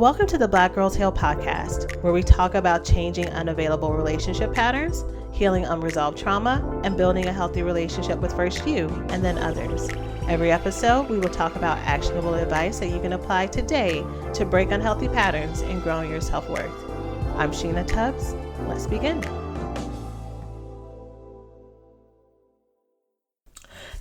Welcome to the Black Girls Heal podcast, where we talk about changing unavailable relationship patterns, healing unresolved trauma, and building a healthy relationship with first you and then others. Every episode, we will talk about actionable advice that you can apply today to break unhealthy patterns and grow your self-worth. I'm Sheena Tubbs. Let's begin.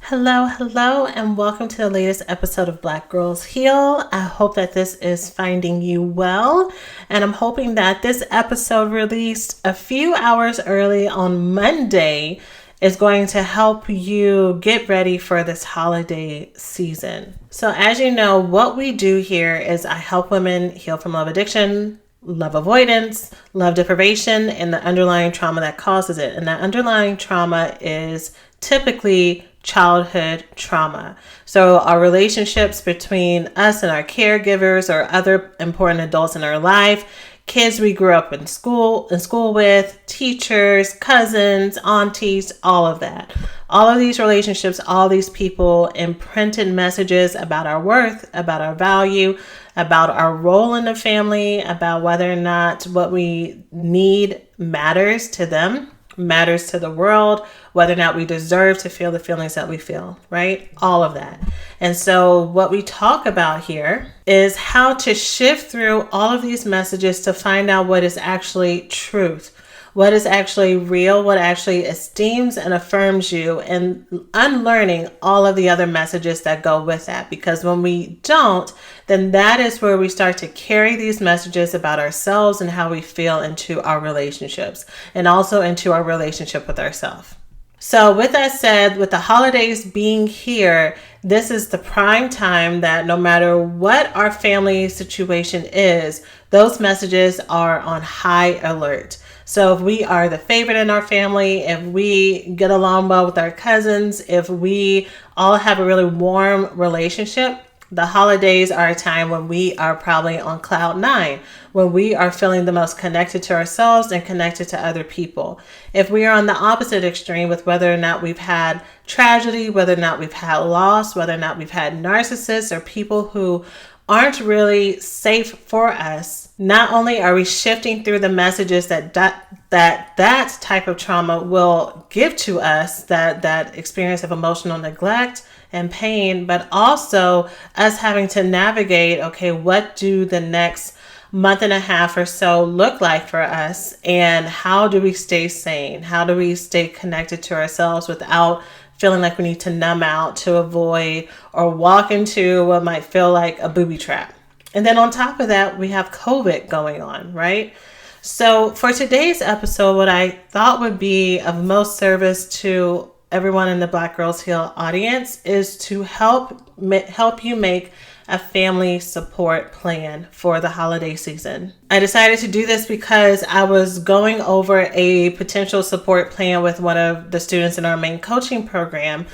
Hello, and welcome to the latest episode of Black Girls Heal. I hope that this is finding you well, and I'm hoping that this episode released a few hours early on Monday is going to help you get ready for this holiday season. So as you know, what we do here is I help women heal from love addiction, love avoidance, love deprivation, and the underlying trauma that causes it. And that underlying trauma is typically childhood trauma. So our relationships between us and our caregivers or other important adults in our life, kids we grew up in school with, teachers, cousins, aunties, all of that. All of these relationships, all these people imprinted messages about our worth, about our value, about our role in the family, about whether or not what we need matters to them, matters to the world, whether or not we deserve to feel the feelings that we feel, right? All of that. And so what we talk about here is how to shift through all of these messages to find out what is actually truth, what is actually real, what actually esteems and affirms you, and unlearning all of the other messages that go with that. Because when we don't, then that is where we start to carry these messages about ourselves and how we feel into our relationships and also into our relationship with ourselves. So with that said, with the holidays being here, this is the prime time that no matter what our family situation is, those messages are on high alert. So if we are the favorite in our family, if we get along well with our cousins, if we all have a really warm relationship, the holidays are a time when we are probably on cloud nine, when we are feeling the most connected to ourselves and connected to other people. If we are on the opposite extreme with whether or not we've had tragedy, whether or not we've had loss, whether or not we've had narcissists or people who aren't really safe for us, not only are we shifting through the messages that type of trauma will give to us, that experience of emotional neglect and pain, but also us having to navigate, okay, what do the next month and a half or so look like for us? And how do we stay sane? How do we stay connected to ourselves without feeling like we need to numb out to avoid or walk into what might feel like a booby trap? And then on top of that, we have COVID going on, right? So for today's episode, what I thought would be of most service to everyone in the Black Girls Heal audience is to help you make a family support plan for the holiday season. I decided to do this because I was going over a potential support plan with one of the students in our main coaching program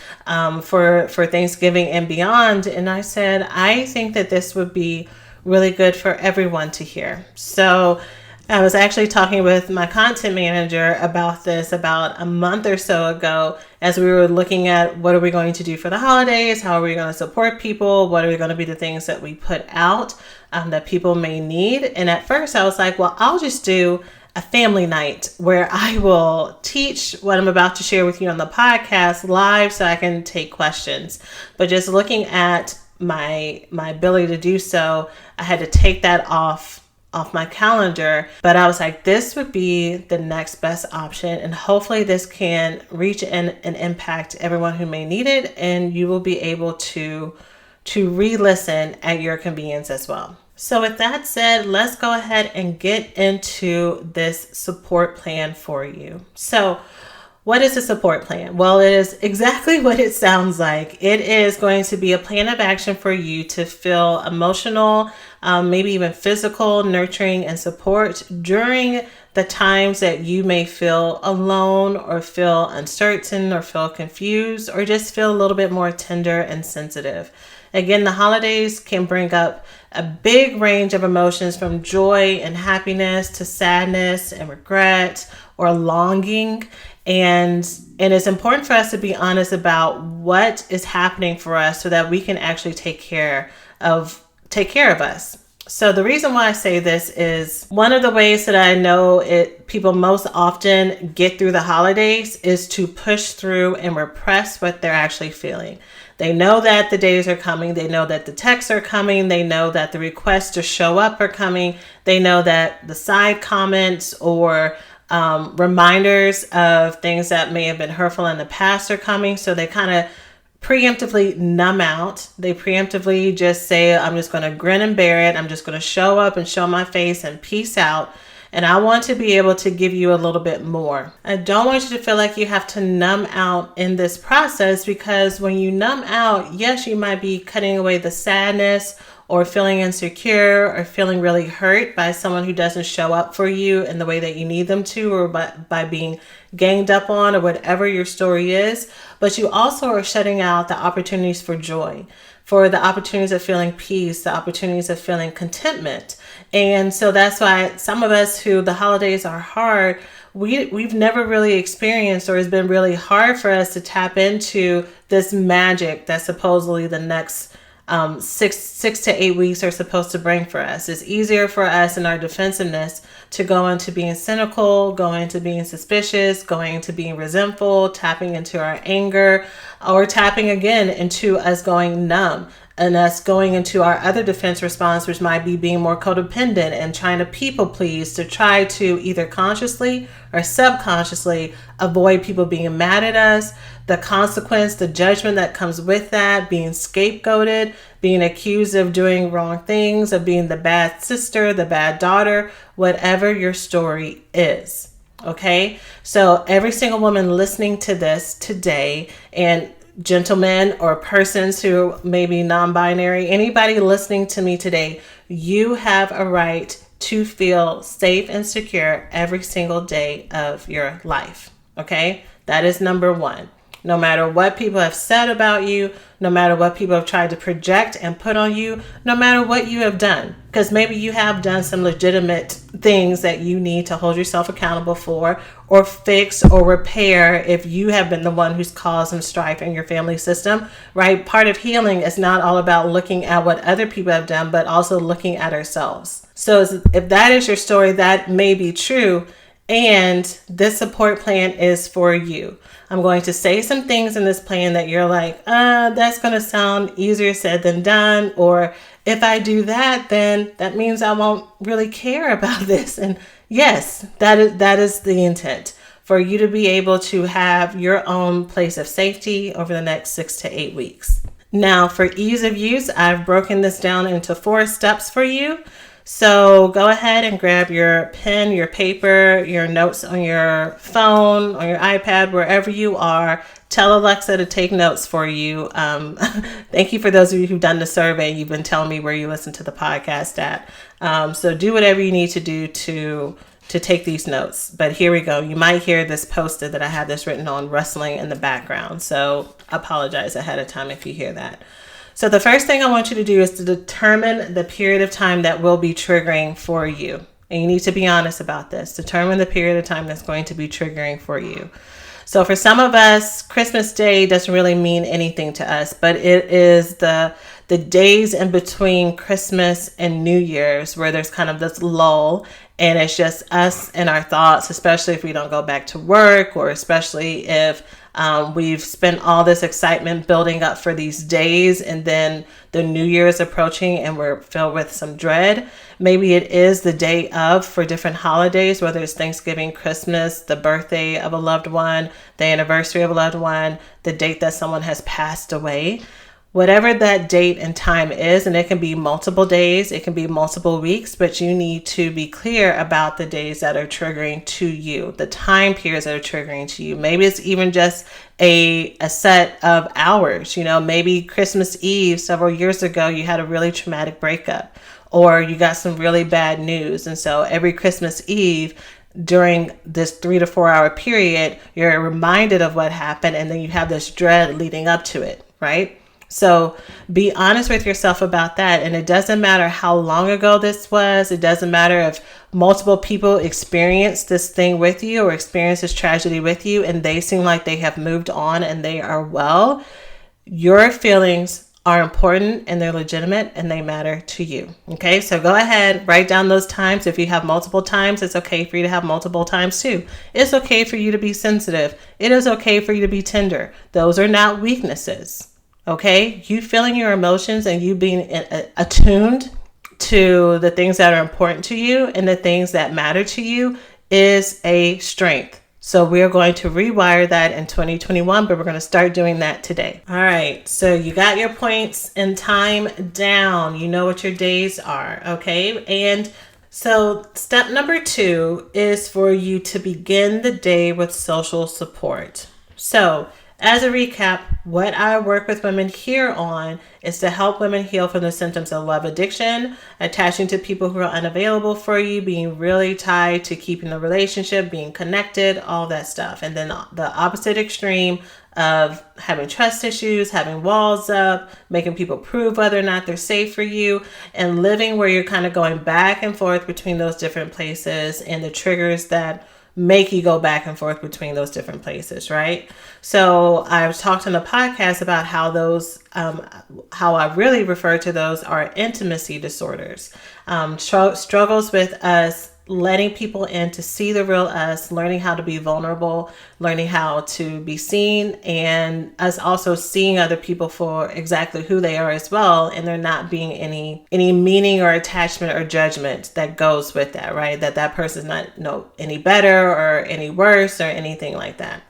for Thanksgiving and beyond. And I said, I think that this would be really good for everyone to hear. So I was actually talking with my content manager about this about a month or so ago as we were looking at what are we going to do for the holidays, how are we going to support people, what are going to be the things that we put out that people may need. And at first I was like, well, I'll just do a family night where I will teach what I'm about to share with you on the podcast live so I can take questions. But just looking at my ability to do so, I had to take that off my calendar, but I was like, this would be the next best option, and hopefully this can reach and impact everyone who may need it, and you will be able to re-listen at your convenience as well. So with that said, let's go ahead and get into this support plan for you. So what is a support plan? Well, it is exactly what it sounds like. It is going to be a plan of action for you to feel emotional, maybe even physical, nurturing, and support during the times that you may feel alone or feel uncertain or feel confused or just feel a little bit more tender and sensitive. Again, the holidays can bring up a big range of emotions from joy and happiness to sadness and regret or longing. And it's important for us to be honest about what is happening for us so that we can actually take care of us. So the reason why I say this is one of the ways that I know people most often get through the holidays is to push through and repress what they're actually feeling. They know that the days are coming. They know that the texts are coming. They know that the requests to show up are coming. They know that the side comments or reminders of things that may have been hurtful in the past are coming. So they kind of preemptively numb out. They preemptively just say, I'm just going to grin and bear it. I'm just going to show up and show my face and peace out. And I want to be able to give you a little bit more. I don't want you to feel like you have to numb out in this process, because when you numb out, yes, you might be cutting away the sadness or feeling insecure or feeling really hurt by someone who doesn't show up for you in the way that you need them to, or by being ganged up on, or whatever your story is. But you also are shutting out the opportunities for joy, for the opportunities of feeling peace, the opportunities of feeling contentment. And so that's why some of us who the holidays are hard, we've never really experienced, or it's been really hard for us to tap into this magic that supposedly the next 6 to 8 weeks are supposed to bring for us. It's easier for us in our defensiveness to go into being cynical, going into being suspicious, going into being resentful, tapping into our anger, or tapping again into us going numb and us going into our other defense response, which might be being more codependent and trying to people please to try to either consciously or subconsciously avoid people being mad at us, the consequence, the judgment that comes with that, being scapegoated, being accused of doing wrong things, of being the bad sister, the bad daughter, whatever your story is. Okay? So every single woman listening to this today, and gentlemen or persons who may be non-binary, anybody listening to me today, you have a right to feel safe and secure every single day of your life. Okay? That is number one. No matter what people have said about you, no matter what people have tried to project and put on you, no matter what you have done, because maybe you have done some legitimate things that you need to hold yourself accountable for, or fix or repair if you have been the one who's caused some strife in your family system, right? Part of healing is not all about looking at what other people have done, but also looking at ourselves. So if that is your story, that may be true. And this support plan is for you. I'm going to say some things in this plan that you're like, that's going to sound easier said than done. Or if I do that, then that means I won't really care about this. And yes, that is the intent, for you to be able to have your own place of safety over the next 6 to 8 weeks. Now, for ease of use, I've broken this down into 4 steps for you. So go ahead and grab your pen, your paper, your notes on your phone, on your iPad, wherever you are. Tell Alexa to take notes for you. Thank you for those of you who've done the survey. You've been telling me where you listen to the podcast at. So do whatever you need to do to take these notes. But here we go. You might hear this posted that I have this written on rustling in the background. So apologize ahead of time if you hear that. So the first thing I want you to do is to determine the period of time that will be triggering for you. And you need to be honest about this. Determine the period of time that's going to be triggering for you. So for some of us, Christmas Day doesn't really mean anything to us, but it is the days in between Christmas and New Year's where there's kind of this lull, and it's just us and our thoughts, especially if we don't go back to work, or especially if we've spent all this excitement building up for these days, and then the New Year is approaching and we're filled with some dread. Maybe it is the day of for different holidays, whether it's Thanksgiving, Christmas, the birthday of a loved one, the anniversary of a loved one, the date that someone has passed away. Whatever that date and time is, and it can be multiple days, it can be multiple weeks, but you need to be clear about the days that are triggering to you, the time periods that are triggering to you. Maybe it's even just a set of hours. You know, maybe Christmas Eve several years ago, you had a really traumatic breakup, or you got some really bad news. And so every Christmas Eve, during this 3 to 4 hour period, you're reminded of what happened, and then you have this dread leading up to it, right? So be honest with yourself about that. And it doesn't matter how long ago this was. It doesn't matter if multiple people experienced this thing with you or experienced this tragedy with you, and they seem like they have moved on and they are well. Your feelings are important and they're legitimate and they matter to you. Okay, so go ahead, write down those times. If you have multiple times, it's okay for you to have multiple times too. It's okay for you to be sensitive. It is okay for you to be tender. Those are not weaknesses. Okay, you feeling your emotions and you being attuned to the things that are important to you and the things that matter to you is a strength. So we're going to rewire that in 2021, but we're going to start doing that today. All right. So you got your points and time down. You know what your days are. Okay. And so step number 2 is for you to begin the day with social support. So as a recap, what I work with women here on is to help women heal from the symptoms of love addiction, attaching to people who are unavailable for you, being really tied to keeping the relationship, being connected, all that stuff. And then the opposite extreme of having trust issues, having walls up, making people prove whether or not they're safe for you, and living where you're kind of going back and forth between those different places and the triggers that make you go back and forth between those different places, right? So I've talked in the podcast about how those, how I really refer to those are intimacy disorders, struggles with us letting people in to see the real us, learning how to be vulnerable, learning how to be seen, and us also seeing other people for exactly who they are as well, and there not being any meaning or attachment or judgment that goes with that, right? That person's not any better or any worse or anything like that.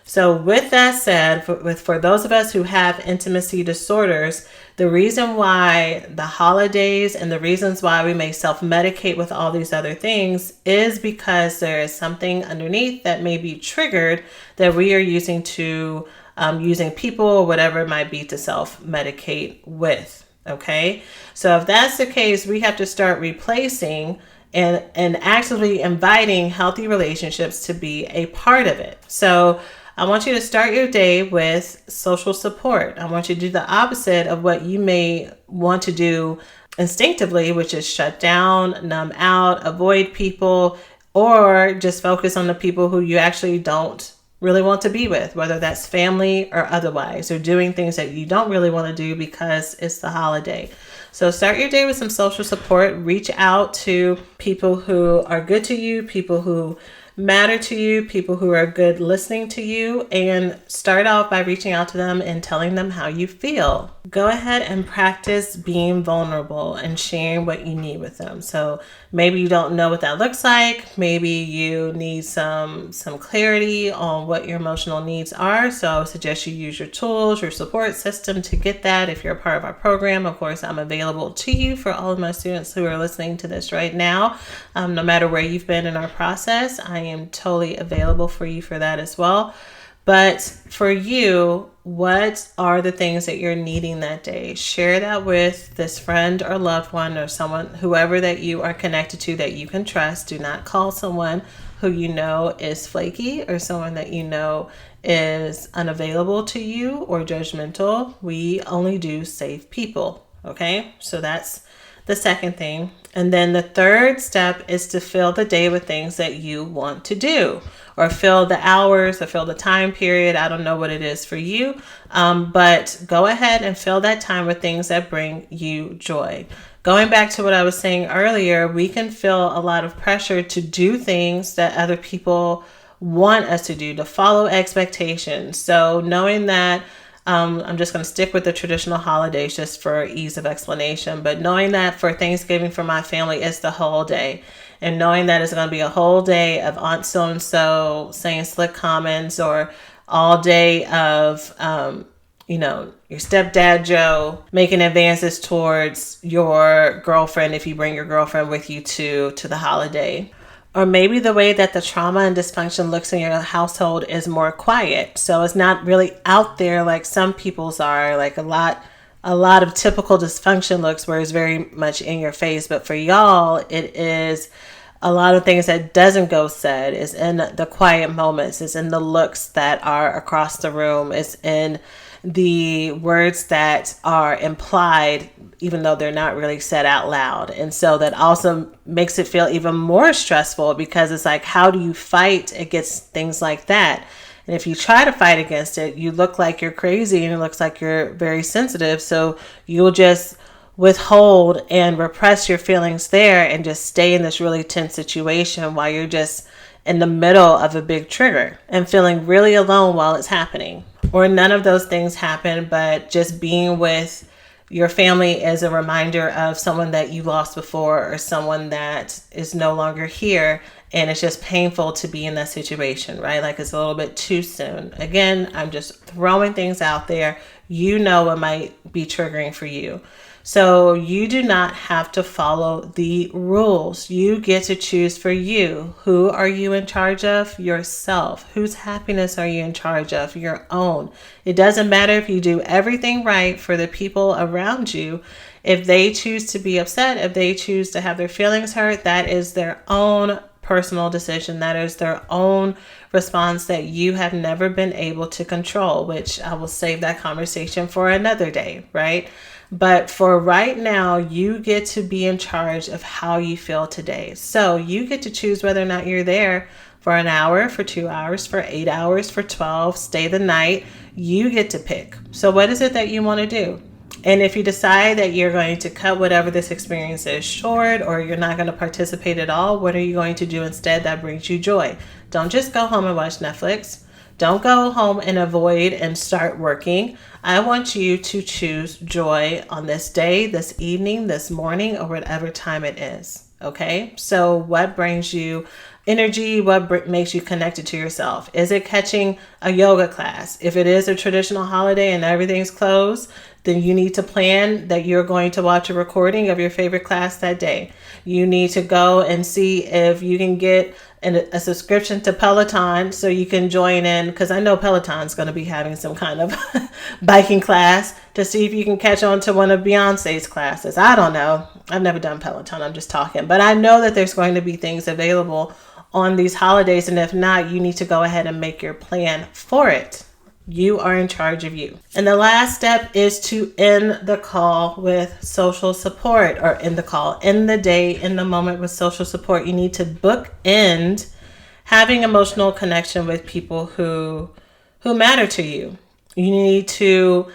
So with that said, for those of us who have intimacy disorders, the reason why the holidays and the reasons why we may self-medicate with all these other things is because there is something underneath that may be triggered that we are using people or whatever it might be to self-medicate with. Okay, so if that's the case, we have to start replacing and actively inviting healthy relationships to be a part of it. So I want you to start your day with social support. I want you to do the opposite of what you may want to do instinctively, which is shut down, numb out, avoid people, or just focus on the people who you actually don't really want to be with, whether that's family or otherwise, or doing things that you don't really want to do because it's the holiday. So start your day with some social support. Reach out to people who are good to you, people who matter to you, people who are good listening to you, and start off by reaching out to them and telling them how you feel. Go ahead and practice being vulnerable and sharing what you need with them. So maybe you don't know what that looks like. Maybe you need some clarity on what your emotional needs are. So I would suggest you use your tools, your support system to get that. If you're a part of our program, of course, I'm available to you for all of my students who are listening to this right now. No matter where you've been in our process, I am totally available for you for that as well. But for you, what are the things that you're needing that day? Share that with this friend or loved one or someone, whoever that you are connected to that you can trust. Do not call someone who you know is flaky or someone that you know is unavailable to you or judgmental. We only do safe people. Okay, so that's the second thing. And then the third step is to fill the day with things that you want to do, or fill the hours or fill the time period. I don't know what it is for you, but go ahead and fill that time with things that bring you joy. Going back to what I was saying earlier, we can feel a lot of pressure to do things that other people want us to do, to follow expectations. So knowing that I'm just going to stick with the traditional holidays just for ease of explanation. But knowing that for Thanksgiving for my family, it's the whole day. And knowing that it's going to be a whole day of Aunt So-and-so saying slick comments, or all day of, your stepdad Joe making advances towards your girlfriend if you bring your girlfriend with you to the holiday. Or maybe the way that the trauma and dysfunction looks in your household is more quiet. So it's not really out there like some people's are, like a lot of typical dysfunction looks where it's very much in your face. But for y'all, it is a lot of things that doesn't go said. Is in the quiet moments. It's in the looks that are across the room. It's in the words that are implied, even though they're not really said out loud. And so that also makes it feel even more stressful, because it's like, how do you fight against things like that? And if you try to fight against it, you look like you're crazy and it looks like you're very sensitive. So you'll just withhold and repress your feelings there and just stay in this really tense situation while you're just in the middle of a big trigger and feeling really alone while it's happening. Or none of those things happen, but just being with your family is a reminder of someone that you lost before or someone that is no longer here. And it's just painful to be in that situation, right? Like it's a little bit too soon. Again, I'm just throwing things out there. You know what might be triggering for you. So you do not have to follow the rules. You get to choose for you. Who are you in charge of? Yourself. Whose happiness are you in charge of? Your own. It doesn't matter if you do everything right for the people around you. If they choose to be upset, if they choose to have their feelings hurt, that is their own personal decision. That is their own response that you have never been able to control, which I will save that conversation for another day, right? But for right now, you get to be in charge of how you feel today. So you get to choose whether or not you're there for an hour, for 2 hours, for 8 hours, for 12, stay the night. You get to pick. So what is it that you want to do? And if you decide that you're going to cut whatever this experience is short, or you're not going to participate at all, what are you going to do instead that brings you joy? Don't just go home and watch Netflix. Don't go home and avoid and start working. I want you to choose joy on this day, this evening, this morning, or whatever time it is. Okay? So what brings you energy? What makes you connected to yourself? Is it catching a yoga class? If it is a traditional holiday and everything's closed, then you need to plan that you're going to watch a recording of your favorite class that day. You need to go and see if you can get a subscription to Peloton so you can join in, because I know Peloton's going to be having some kind of biking class, to see if you can catch on to one of Beyonce's classes. I don't know. I've never done Peloton. I'm just talking. But I know that there's going to be things available on these holidays. And if not, you need to go ahead and make your plan for it. You are in charge of you. And the last step is to end the call with social support, or end the day, in the moment with social support. You need to bookend having emotional connection with people who matter to you. You need to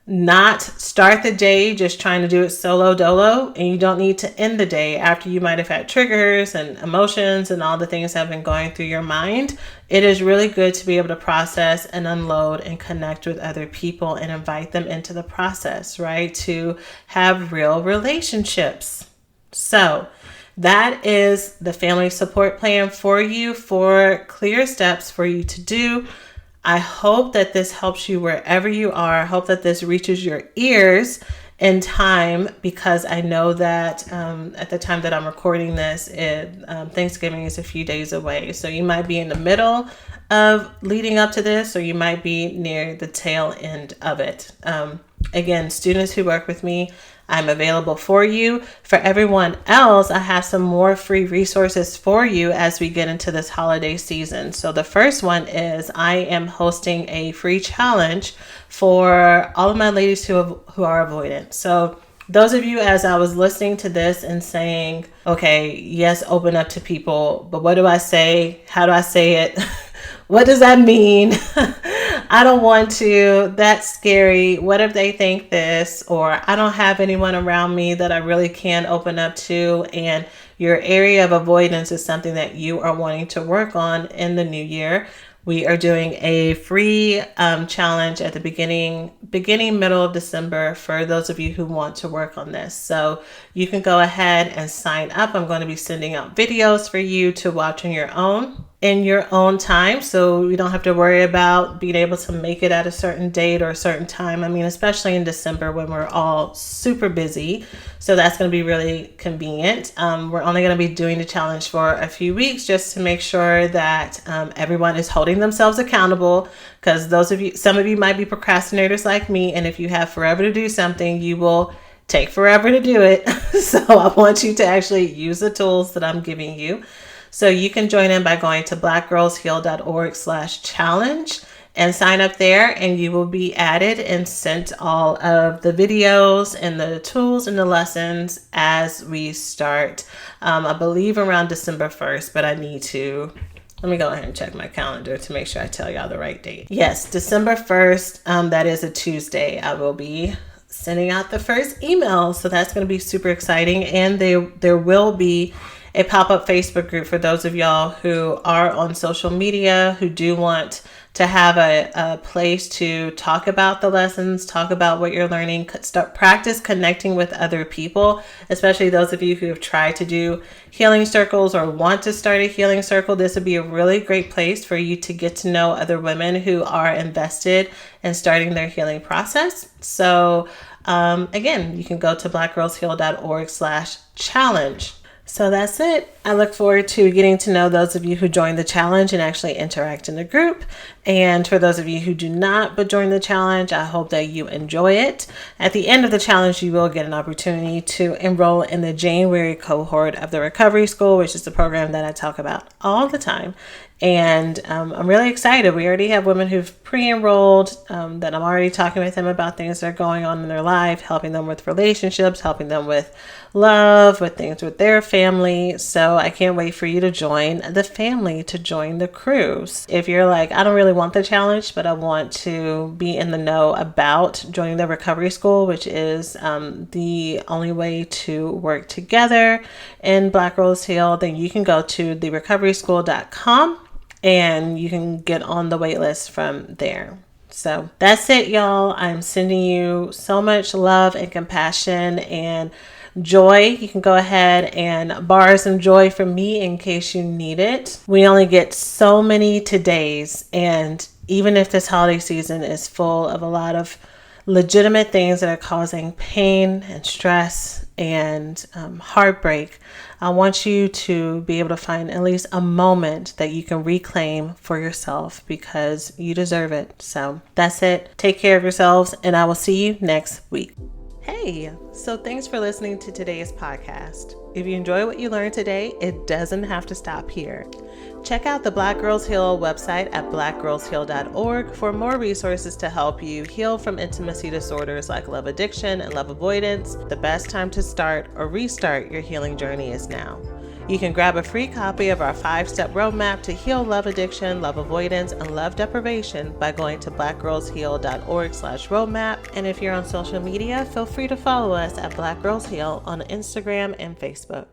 not start the day just trying to do it solo dolo, and you don't need to end the day after you might have had triggers and emotions and all the things that have been going through your mind. It is really good to be able to process and unload and connect with other people and invite them into the process, right? To have real relationships. So that is the family support plan for you, for clear steps for you to do. I hope that this helps you wherever you are. I hope that this reaches your ears in time, because I know that at the time that I'm recording this, Thanksgiving is a few days away. So you might be in the middle of leading up to this, or you might be near the tail end of it. Again, students who work with me, I'm available for you. For everyone else, I have some more free resources for you as we get into this holiday season. So the first one is I am hosting a free challenge for all of my ladies who are avoidant. So those of you, as I was listening to this and saying, okay, yes, open up to people, but what do I say? How do I say it? What does that mean? I don't want to. That's scary. What if they think this? Or I don't have anyone around me that I really can open up to. And your area of avoidance is something that you are wanting to work on in the new year. We are doing a free challenge at the beginning, middle of December, for those of you who want to work on this. So you can go ahead and sign up. I'm going to be sending out videos for you to watch on your own, in your own time. So you don't have to worry about being able to make it at a certain date or a certain time. I mean, especially in December when we're all super busy. So that's going to be really convenient. We're only going to be doing the challenge for a few weeks just to make sure that everyone is holding themselves accountable, because some of you might be procrastinators like me, and if you have forever to do something, you will take forever to do it. So I want you to actually use the tools that I'm giving you. So you can join in by going to blackgirlsheal.org/challenge and sign up there, and you will be added and sent all of the videos and the tools and the lessons as we start. I believe around December 1st, but I need to Let me go ahead and check my calendar to make sure I tell y'all the right date. Yes, December 1st, that is a Tuesday. I will be sending out the first email. So that's going to be super exciting. And there will be a pop-up Facebook group for those of y'all who are on social media, who do want to have a place to talk about the lessons, talk about what you're learning, start practice connecting with other people, especially those of you who have tried to do healing circles or want to start a healing circle. This would be a really great place for you to get to know other women who are invested in starting their healing process. So again, you can go to blackgirlsheal.org/challenge. So that's it. I look forward to getting to know those of you who join the challenge and actually interact in the group. And for those of you who do not but join the challenge, I hope that you enjoy it. At the end of the challenge, you will get an opportunity to enroll in the January cohort of the Recovery School, which is the program that I talk about all the time. And I'm really excited. We already have women who've pre-enrolled, that I'm already talking with them about things that are going on in their life, helping them with relationships, helping them with love, with things with their family. So I can't wait for you to join the family, to join the cruise. If you're like, I don't really want the challenge, but I want to be in the know about joining the Recovery School, which is the only way to work together in Black Girls Heal, then you can go to therecoveryschool.com and you can get on the wait list from there. So that's it, y'all. I'm sending you so much love and compassion and joy. You can go ahead and borrow some joy from me in case you need it. We only get so many todays, and even if this holiday season is full of a lot of legitimate things that are causing pain and stress and heartbreak, I want you to be able to find at least a moment that you can reclaim for yourself, because you deserve it. So that's it. Take care of yourselves, and I will see you next week. Hey, so thanks for listening to today's podcast. If you enjoy what you learned today, it doesn't have to stop here. Check out the Black Girls Heal website at blackgirlsheal.org for more resources to help you heal from intimacy disorders like love addiction and love avoidance. The best time to start or restart your healing journey is now. You can grab a free copy of our 5-step roadmap to heal love addiction, love avoidance, and love deprivation by going to blackgirlsheal.org/roadmap. And if you're on social media, feel free to follow us at Black Girls Heal on Instagram and Facebook.